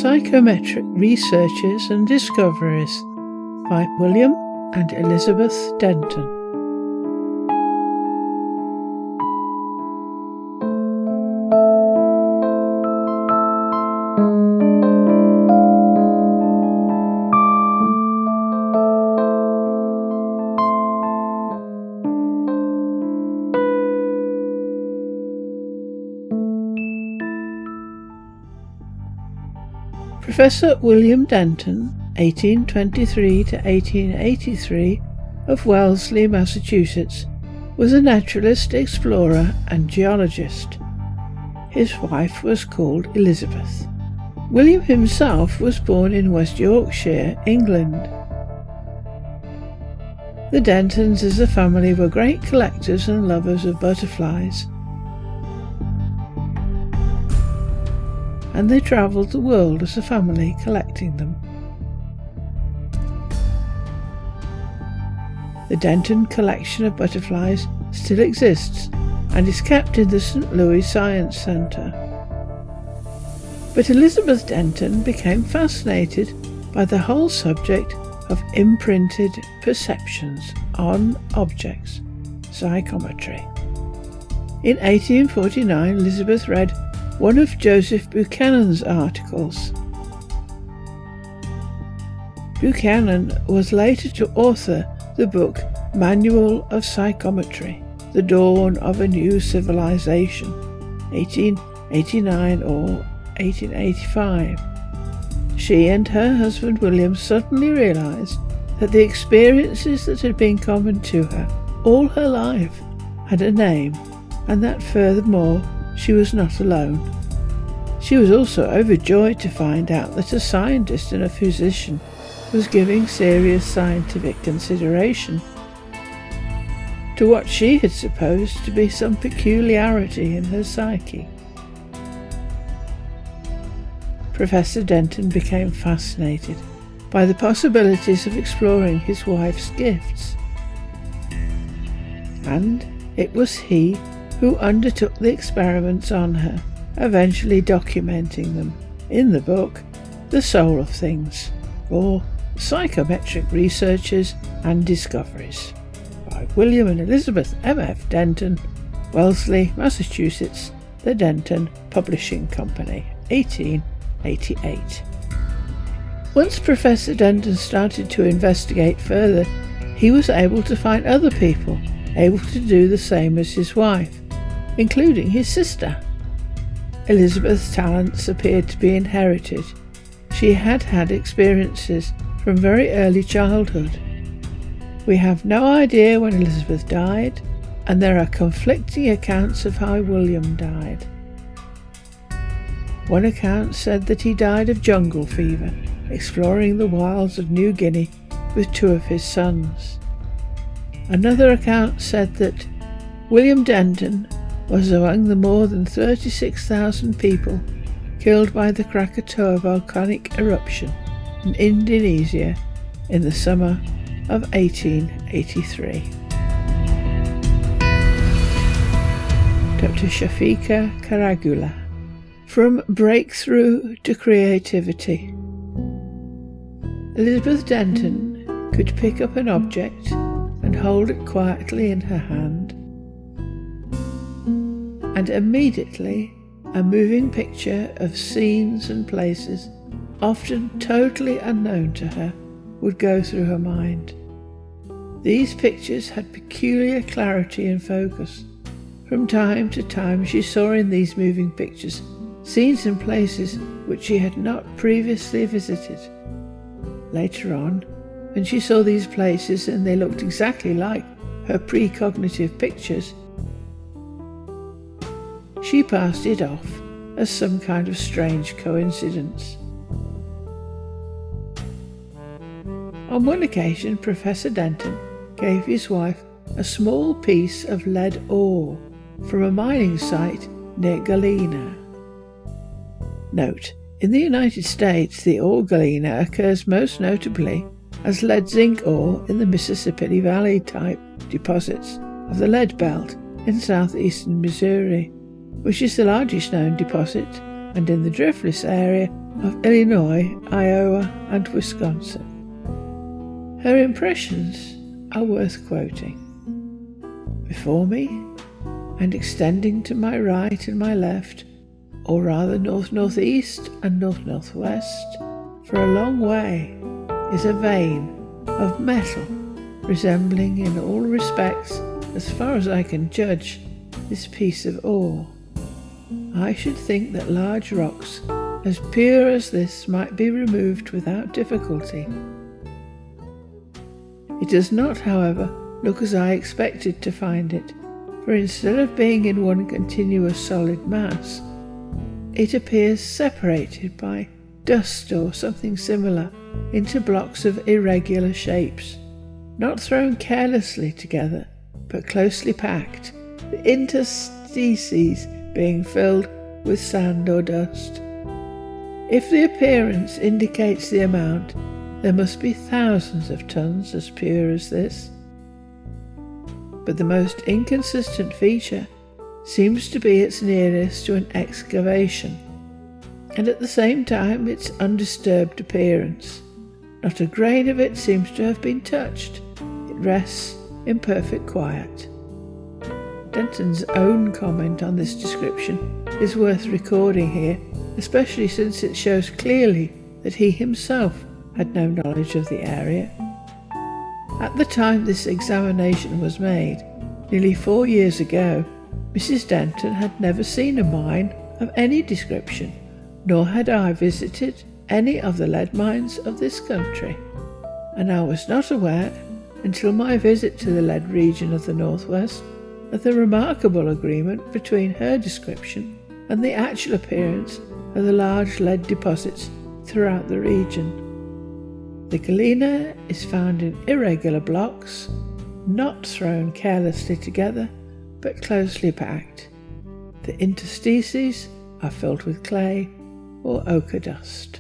Psychometric Researches and Discoveries by William and Elizabeth Denton. Professor William Denton, 1823 to 1883, of Wellesley, Massachusetts, was a naturalist, explorer and geologist. His wife was called Elizabeth. William himself was born in West Yorkshire, England. The Dentons as a family were great collectors and lovers of butterflies, and they travelled the world as a family collecting them. The Denton collection of butterflies still exists and is kept in the St. Louis Science Centre. But Elizabeth Denton became fascinated by the whole subject of imprinted perceptions on objects, psychometry. In 1849, Elizabeth read one of Joseph Buchanan's articles. Buchanan was later to author the book Manual of Psychometry, The Dawn of a New Civilization, 1889 or 1885. She and her husband William suddenly realized that the experiences that had been common to her all her life had a name, and that furthermore she was not alone. She was also overjoyed to find out that a scientist and a physician was giving serious scientific consideration to what she had supposed to be some peculiarity in her psyche. Professor Denton became fascinated by the possibilities of exploring his wife's gifts, and it was he who undertook the experiments on her, eventually documenting them in the book The Soul of Things, or Psychometric Researches and Discoveries, by William and Elizabeth M.F. Denton, Wellesley, Massachusetts, The Denton Publishing Company, 1888. Once Professor Denton started to investigate further, he was able to find other people able to do the same as his wife, including his sister. Elizabeth's talents appeared to be inherited. She had had experiences from very early childhood. We have no idea when Elizabeth died, and there are conflicting accounts of how William died. One account said that he died of jungle fever, exploring the wilds of New Guinea with two of his sons. Another account said that William Denton was among the more than 36,000 people killed by the Krakatoa volcanic eruption in Indonesia in the summer of 1883. Dr. Shafika Karagula. From Breakthrough to Creativity. Elizabeth Denton could pick up an object and hold it quietly in her hand, and immediately a moving picture of scenes and places, often totally unknown to her, would go through her mind. These pictures had peculiar clarity and focus. From time to time she saw in these moving pictures scenes and places which she had not previously visited. Later on, when she saw these places and they looked exactly like her precognitive pictures, she passed it off as some kind of strange coincidence. On one occasion, Professor Denton gave his wife a small piece of lead ore from a mining site near Galena. Note: in the United States, the ore galena occurs most notably as lead zinc ore in the Mississippi Valley type deposits of the Lead Belt in southeastern Missouri, which is the largest known deposit, and in the driftless area of Illinois, Iowa, and Wisconsin. Her impressions are worth quoting. Before me, and extending to my right and my left, or rather north-northeast and north-northwest, for a long way, is a vein of metal resembling in all respects, as far as I can judge, this piece of ore. I should think that large rocks as pure as this might be removed without difficulty. It does not, however, look as I expected to find it, for instead of being in one continuous solid mass, it appears separated by dust or something similar into blocks of irregular shapes, not thrown carelessly together, but closely packed, the interstices being filled with sand or dust. If the appearance indicates the amount, there must be thousands of tons as pure as this. But the most inconsistent feature seems to be its nearness to an excavation, and at the same time its undisturbed appearance. Not a grain of it seems to have been touched. It rests in perfect quiet. Denton's own comment on this description is worth recording here, especially since it shows clearly that he himself had no knowledge of the area. At the time this examination was made, nearly 4 years ago, Mrs. Denton had never seen a mine of any description, nor had I visited any of the lead mines of this country, and I was not aware, until my visit to the lead region of the northwest, of the remarkable agreement between her description and the actual appearance of the large lead deposits throughout the region. The galena is found in irregular blocks, not thrown carelessly together, but closely packed. The interstices are filled with clay or ochre dust.